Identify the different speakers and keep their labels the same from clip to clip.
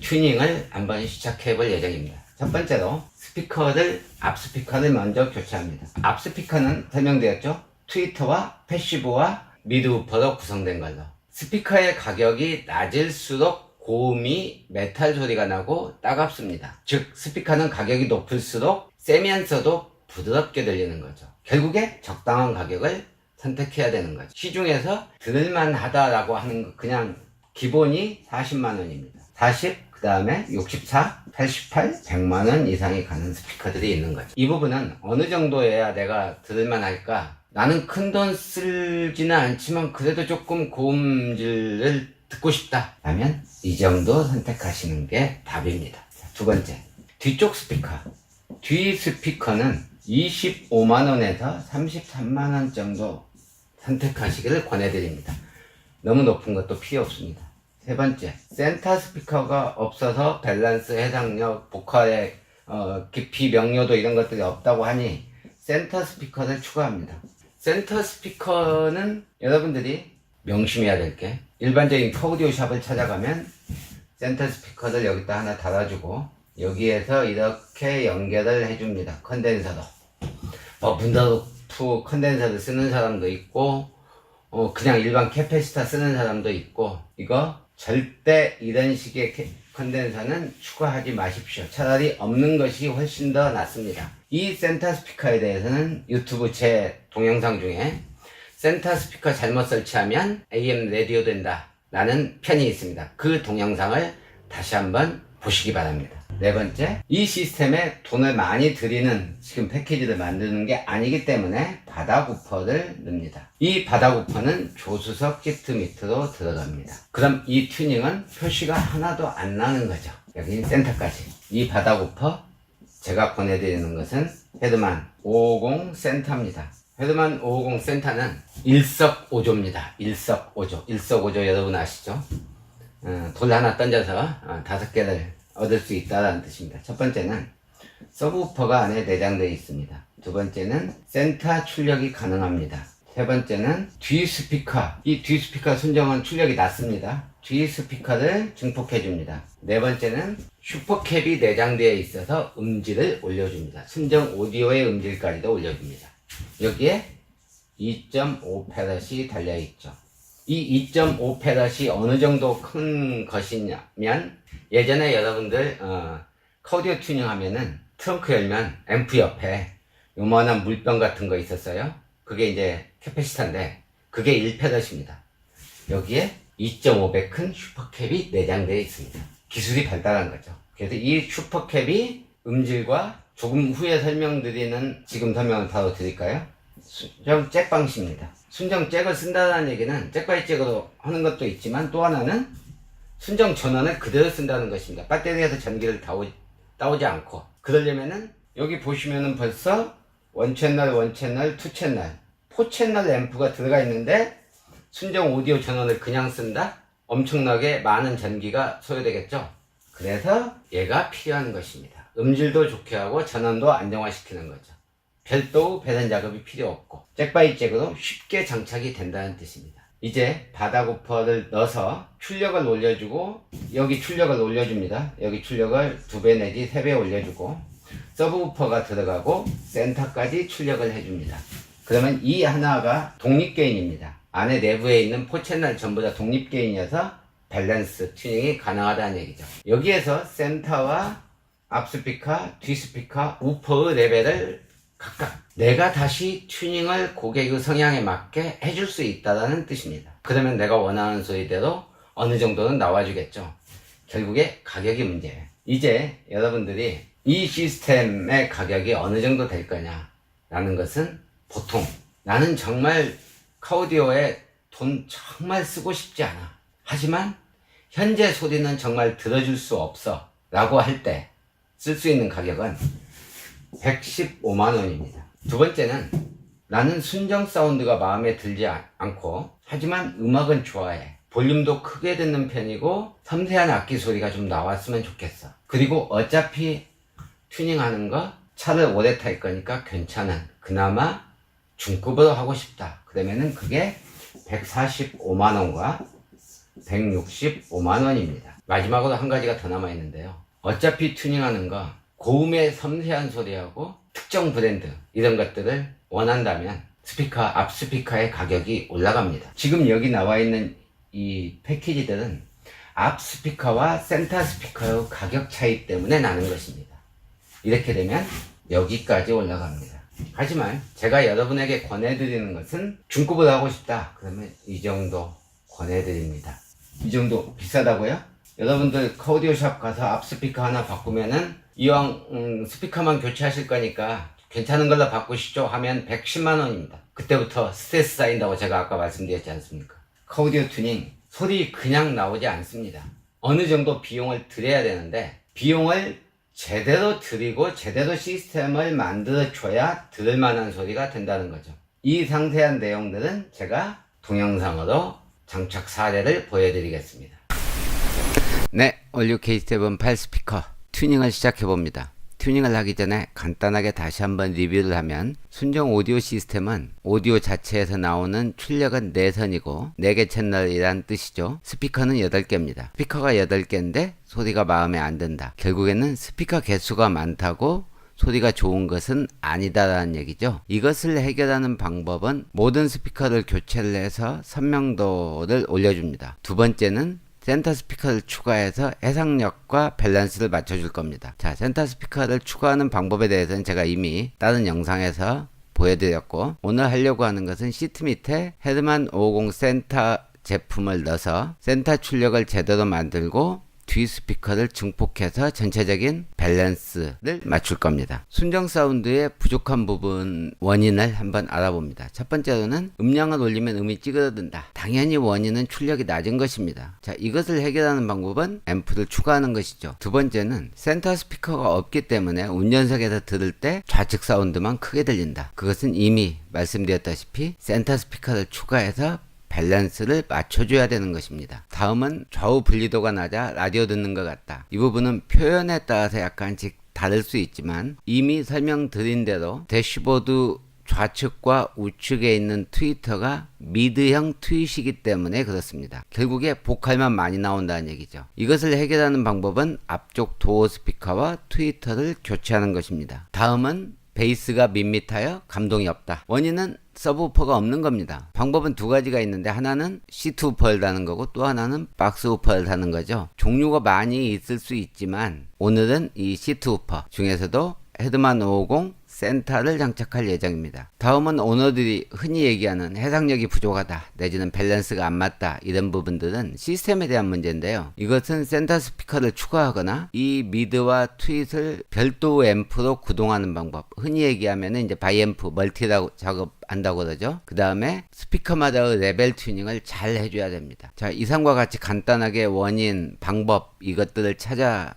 Speaker 1: 튜닝을 한번 시작해 볼 예정입니다. 첫 번째로 앞 스피커를 먼저 교체합니다. 앞 스피커는 설명드렸죠? 트위터와 패시브와 미드우퍼로 구성된 걸로. 스피커의 가격이 낮을수록 고음이 메탈 소리가 나고 따갑습니다. 즉 스피커는 가격이 높을수록 세면서도 부드럽게 들리는 거죠. 결국에 적당한 가격을 선택해야 되는 거죠. 시중에서 들을만 하다라고 하는 거 그냥 기본이 40만원입니다. 40, 그 다음에 64, 88, 100만원 이상이 가는 스피커들이 있는 거죠. 이 부분은 어느 정도여야 내가 들을만 할까? 나는 큰 돈 쓰지는 않지만 그래도 조금 고음질을 듣고 싶다 라면 이 정도 선택하시는 게 답입니다. 두 번째, 뒤쪽 스피커. 뒤 스피커는 25만원에서 33만원 정도 선택하시기를 권해드립니다. 너무 높은 것도 필요 없습니다. 세 번째, 센터 스피커가 없어서 밸런스, 해상력, 보컬의 깊이, 명료도 이런 것들이 없다고 하니 센터 스피커를 추가합니다. 센터 스피커는 여러분들이 명심해야 될 게, 일반적인 오디오 샵을 찾아가면 센터 스피커를 여기다 하나 달아주고 여기에서 이렇게 연결을 해줍니다. 컨덴서로. 문더루프 컨덴서를 쓰는 사람도 있고 그냥 일반 캐패시터 쓰는 사람도 있고, 이거 절대 이런 식의 컨덴서는 추가하지 마십시오. 차라리 없는 것이 훨씬 더 낫습니다. 이 센터 스피커에 대해서는 유튜브 제 동영상 중에 센터 스피커 잘못 설치하면 AM 라디오 된다 라는 편이 있습니다. 그 동영상을 다시 한번 보시기 바랍니다. 네 번째, 이 시스템에 돈을 많이 들이는 지금 패키지를 만드는 게 아니기 때문에 바닥 우퍼를 넣습니다. 이 바닥 우퍼는 조수석 시트 밑으로 들어갑니다. 그럼 이 튜닝은 표시가 하나도 안 나는 거죠. 여기 센터까지. 이 바닥 우퍼 제가 보내드리는 것은 헤드만 550 센터입니다. 헤드만 550 센터는 일석오조입니다. 일석오조 여러분 아시죠? 돌 하나 던져서 5개를 얻을 수 있다는 뜻입니다. 첫 번째는 서브우퍼가 안에 내장되어 있습니다. 두 번째는 센터 출력이 가능합니다. 세 번째는 뒤 스피커. 이 뒤 스피커 순정은 출력이 낮습니다. 뒤 스피커를 증폭해 줍니다. 네 번째는 슈퍼캡이 내장되어 있어서 음질을 올려줍니다. 순정 오디오의 음질까지도 올려줍니다. 여기에 2.5페럿이 달려있죠. 이 2.5페럿이 어느 정도 큰 것이냐면, 예전에 여러분들 오디오 튜닝 하면은 트렁크 열면 앰프 옆에 요만한 물병 같은 거 있었어요. 그게 이제 캐패시터인데 그게 1페럿입니다. 여기에 2.5배 큰 슈퍼캡이 내장되어 있습니다. 기술이 발달한 거죠. 그래서 이 슈퍼캡이 음질과 조금 후에 설명드리는, 지금 설명을 바로 드릴까요? 순정 잭 방식입니다. 순정 잭을 쓴다는 얘기는 잭 바이 잭으로 하는 것도 있지만, 또 하나는 순정 전원을 그대로 쓴다는 것입니다. 배터리에서 전기를 따오지 않고. 그러려면은 여기 보시면은 벌써 1채널, 2채널, 4채널 앰프가 들어가 있는데 순정 오디오 전원을 그냥 쓴다? 엄청나게 많은 전기가 소요되겠죠? 그래서 얘가 필요한 것입니다. 음질도 좋게 하고 전원도 안정화시키는 거죠. 별도 배선 작업이 필요 없고 잭 바이 잭으로 쉽게 장착이 된다는 뜻입니다. 이제 바닥 우퍼를 넣어서 출력을 올려주고, 여기 출력을 올려줍니다. 여기 출력을 2배 내지 3배 올려주고, 서브 우퍼가 들어가고 센터까지 출력을 해줍니다. 그러면 이 하나가 독립 게인입니다. 안에 내부에 있는 4채널 전부 다 독립 게인이어서 밸런스 튜닝이 가능하다는 얘기죠. 여기에서 센터와 앞 스피커, 뒤 스피커, 우퍼의 레벨을 각각 내가 다시 튜닝을 고객의 성향에 맞게 해줄 수 있다는 뜻입니다. 그러면 내가 원하는 소리대로 어느 정도는 나와주겠죠. 결국에 가격이 문제예요. 이제 여러분들이 이 시스템의 가격이 어느 정도 될 거냐 라는 것은, 보통 나는 정말 오디오에 돈 정말 쓰고 싶지 않아, 하지만 현재 소리는 정말 들어줄 수 없어 라고 할 때 쓸 수 있는 가격은 115만원입니다. 두 번째는 나는 순정 사운드가 마음에 들지 않고, 하지만 음악은 좋아해. 볼륨도 크게 듣는 편이고 섬세한 악기 소리가 좀 나왔으면 좋겠어. 그리고 어차피 튜닝하는 거 차를 오래 탈 거니까 괜찮은, 그나마 중급으로 하고 싶다. 그러면은 그게 145만원과 165만원입니다. 마지막으로 한 가지가 더 남아 있는데요. 어차피 튜닝하는 거 고음의 섬세한 소리하고 특정 브랜드 이런 것들을 원한다면 스피커, 앞 스피커의 가격이 올라갑니다. 지금 여기 나와 있는 이 패키지들은 앞 스피커와 센터 스피커의 가격 차이 때문에 나는 것입니다. 이렇게 되면 여기까지 올라갑니다. 하지만 제가 여러분에게 권해드리는 것은 중급을 하고 싶다 그러면 이 정도 권해드립니다. 이 정도 비싸다고요? 여러분들 오디오샵 가서 앞 스피커 하나 바꾸면은 이왕 스피커만 교체하실 거니까 괜찮은 걸로 바꾸시죠 하면 110만 원입니다. 그때부터 스트레스 쌓인다고 제가 아까 말씀드렸지 않습니까? 오디오 튜닝 소리 그냥 나오지 않습니다. 어느 정도 비용을 들여야 되는데 비용을 제대로 들이고 제대로 시스템을 만들어 줘야 들을 만한 소리가 된다는 거죠. 이 상세한 내용들은 제가 동영상으로 장착 사례를 보여드리겠습니다. 네, 올류 K7 8 스피커 튜닝을 시작해 봅니다. 튜닝을 하기 전에 간단하게 다시 한번 리뷰를 하면 순정 오디오 시스템은 오디오 자체에서 나오는 출력은 4선이고 4개 채널이란 뜻이죠. 스피커는 8개입니다. 스피커가 8개인데 소리가 마음에 안 든다. 결국에는 스피커 개수가 많다고 소리가 좋은 것은 아니다라는 얘기죠. 이것을 해결하는 방법은 모든 스피커를 교체를 해서 선명도를 올려줍니다. 두 번째는 센터 스피커를 추가해서 해상력과 밸런스를 맞춰줄 겁니다. 자, 센터 스피커를 추가하는 방법에 대해서는 제가 이미 다른 영상에서 보여드렸고 오늘 하려고 하는 것은 시트 밑에 헤드만 550 센터 제품을 넣어서 센터 출력을 제대로 만들고 뒤 스피커를 증폭해서 전체적인 밸런스를 맞출 겁니다. 순정 사운드의 부족한 부분 원인을 한번 알아봅니다. 첫 번째로는 음량을 올리면 음이 찌그러든다. 당연히 원인은 출력이 낮은 것입니다. 자, 이것을 해결하는 방법은 앰프를 추가하는 것이죠. 두 번째는 센터 스피커가 없기 때문에 운전석에서 들을 때 좌측 사운드만 크게 들린다. 그것은 이미 말씀드렸다시피 센터 스피커를 추가해서 밸런스를 맞춰줘야 되는 것입니다. 다음은 좌우 분리도가 낮아 라디오 듣는 것 같다. 이 부분은 표현에 따라서 약간씩 다를 수 있지만 이미 설명드린 대로 대시보드 좌측과 우측에 있는 트위터가 미드형 트윗이기 때문에 그렇습니다. 결국에 보컬만 많이 나온다는 얘기죠. 이것을 해결하는 방법은 앞쪽 도어 스피커와 트위터를 교체하는 것입니다. 다음은 베이스가 밋밋하여 감동이 없다. 원인은 서브우퍼가 없는 겁니다. 방법은 두 가지가 있는데 하나는 시트 우퍼를 다는 거고 또 하나는 박스 우퍼를 다는 거죠. 종류가 많이 있을 수 있지만 오늘은 이 시트 우퍼 중에서도 헤드만 550 센터를 장착할 예정입니다. 다음은 오너들이 흔히 얘기하는 해상력이 부족하다 내지는 밸런스가 안 맞다 이런 부분들은 시스템에 대한 문제인데요. 이것은 센터 스피커를 추가하거나 이 미드와 트윗을 별도 앰프로 구동하는 방법, 흔히 얘기하면 이제 바이앰프 멀티라고 작업한다고 그러죠. 그 다음에 스피커마다의 레벨 튜닝을 잘 해줘야 됩니다. 자, 이상과 같이 간단하게 원인, 방법 이것들을 찾아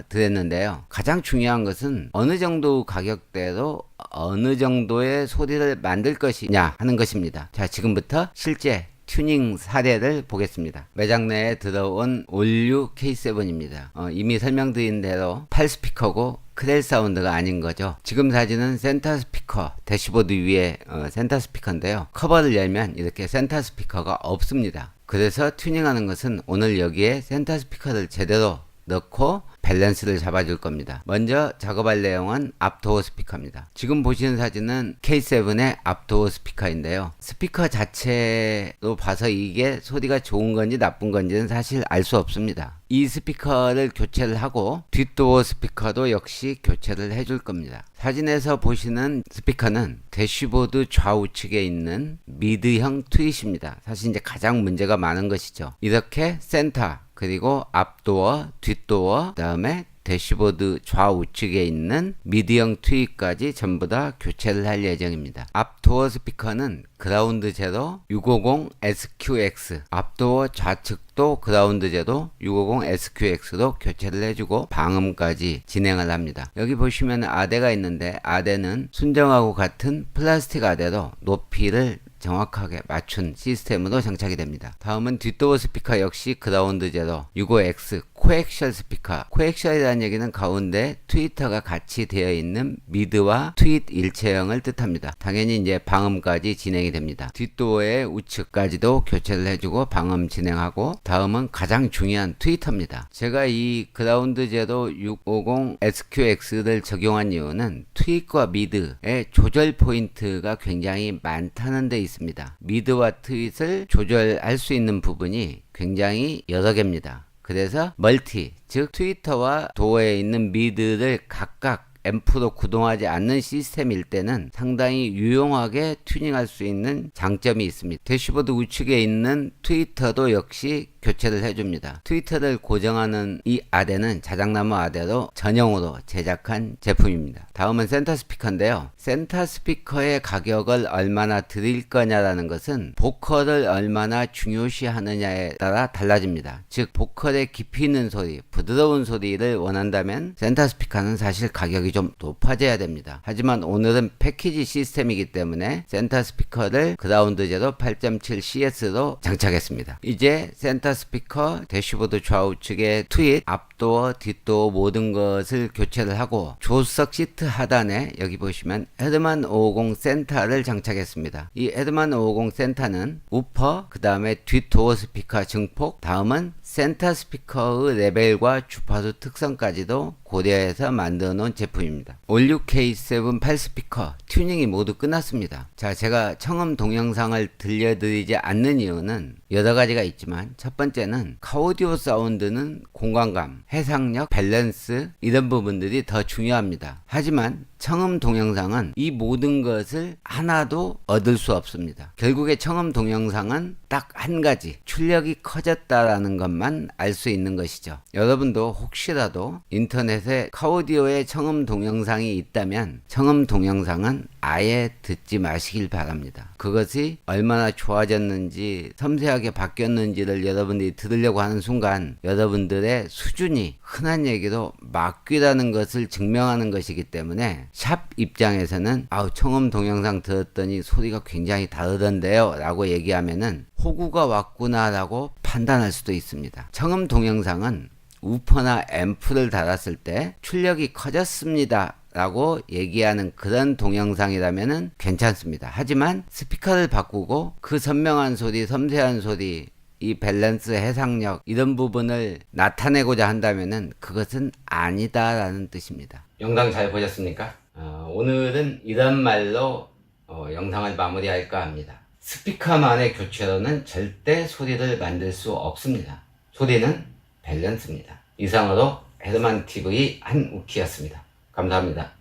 Speaker 1: 드렸는데요. 가장 중요한 것은 어느 정도 가격대로 어느 정도의 소리를 만들 것이냐 하는 것입니다. 자, 지금부터 실제 튜닝 사례를 보겠습니다. 매장 내에 들어온 올류 K7입니다. 이미 설명드린 대로 8스피커고 크렐 사운드가 아닌 거죠. 지금 사진은 센터 스피커, 대시보드 위에 센터 스피커인데요. 커버를 열면 이렇게 센터 스피커가 없습니다. 그래서 튜닝하는 것은 오늘 여기에 센터 스피커를 제대로 넣고 밸런스를 잡아줄 겁니다. 먼저 작업할 내용은 앞도어 스피커입니다. 지금 보시는 사진은 K7의 앞도어 스피커인데요. 스피커 자체로 봐서 이게 소리가 좋은 건지 나쁜 건지는 사실 알 수 없습니다. 이 스피커를 교체를 하고 뒷도어 스피커도 역시 교체를 해줄 겁니다. 사진에서 보시는 스피커는 대시보드 좌우측에 있는 미드형 트윗입니다. 사실 이제 가장 문제가 많은 것이죠. 이렇게 센터 그리고 앞도어, 뒷도어, 그 다음에 대시보드 좌우측에 있는 미드형 트윗까지 전부 다 교체를 할 예정입니다. 앞도어 스피커는 그라운드 제로 650 SQX, 앞도어 좌측도 그라운드 제로 650 SQX로 교체를 해주고 방음까지 진행을 합니다. 여기 보시면 아대가 있는데 아대는 순정하고 같은 플라스틱 아대로 높이를 정확하게 맞춘 시스템으로 장착이 됩니다. 다음은 뒷도어 스피커 역시 그라운드 제로 65X 코엑셜 스피커. 코엑셜이라는 얘기는 가운데 트위터가 같이 되어 있는 미드와 트윗 일체형을 뜻합니다. 당연히 이제 방음까지 진행이 됩니다. 뒷도어의 우측까지도 교체를 해주고 방음 진행하고, 다음은 가장 중요한 트위터입니다. 제가 이 그라운드 제도 650 SQX를 적용한 이유는 트윗과 미드의 조절 포인트가 굉장히 많다는 데 있습니다. 미드와 트윗을 조절할 수 있는 부분이 굉장히 여러 개입니다. 그래서 멀티, 즉 트위터와 도어에 있는 미드를 각각 앰프로 구동하지 않는 시스템일 때는 상당히 유용하게 튜닝할 수 있는 장점이 있습니다. 대시보드 우측에 있는 트위터도 역시 교체를 해줍니다. 트위터를 고정하는 이 아대는 자작나무 아대로 전용으로 제작한 제품입니다. 다음은 센터 스피커인데요. 센터 스피커의 가격을 얼마나 드릴 거냐라는 것은 보컬을 얼마나 중요시하느냐에 따라 달라집니다. 즉 보컬의 깊이 있는 소리, 부드러운 소리를 원한다면 센터 스피커는 사실 가격이 좀 높아져야 됩니다. 하지만 오늘은 패키지 시스템이기 때문에 센터 스피커를 그라운드 제도 8.7CS로 장착했습니다. 이제 센터 스피커 대시보드 좌우측에 트윗, 앞도어, 뒷도어 모든 것을 교체를 하고 조수석 시트 하단에 여기 보시면 헤드만 550 센터를 장착했습니다. 이 헤드만 550 센터는 우퍼, 그 다음에 뒷도어 스피커 증폭, 다음은 센터 스피커의 레벨과 주파수 특성까지도 고려해서 만들어 놓은 제품입니다. 올류 K7 8스피커 튜닝이 모두 끝났습니다. 자, 제가 청음 동영상을 들려드리지 않는 이유는 여러 가지가 있지만, 첫 번째는 카오디오 사운드는 공간감, 해상력, 밸런스 이런 부분들이 더 중요합니다. 하지만 청음 동영상은 이 모든 것을 하나도 얻을 수 없습니다. 결국에 청음 동영상은 딱 한 가지, 출력이 커졌다라는 것만 알 수 있는 것이죠. 여러분도 혹시라도 인터넷에 카오디오의 청음 동영상이 있다면 청음 동영상은 아예 듣지 마시길 바랍니다. 그것이 얼마나 좋아졌는지, 섬세하게 바뀌었는지를 여러분들이 들으려고 하는 순간 여러분들의 수준이 흔한 얘기로 막귀라는 것을 증명하는 것이기 때문에 샵 입장에서는 청음 동영상 들었더니 소리가 굉장히 다르던데요 라고 얘기하면은 호구가 왔구나 라고 판단할 수도 있습니다. 청음 동영상은 우퍼나 앰프를 달았을 때 출력이 커졌습니다 라고 얘기하는 그런 동영상이라면 괜찮습니다. 하지만 스피커를 바꾸고 그 선명한 소리, 섬세한 소리, 이 밸런스, 해상력 이런 부분을 나타내고자 한다면은 그것은 아니다라는 뜻입니다. 영상 잘 보셨습니까? 오늘은 이런 말로 영상을 마무리할까 합니다. 스피커만의 교체로는 절대 소리를 만들 수 없습니다. 소리는 밸런스입니다. 이상으로 헤드만 TV 한우키였습니다. 감사합니다.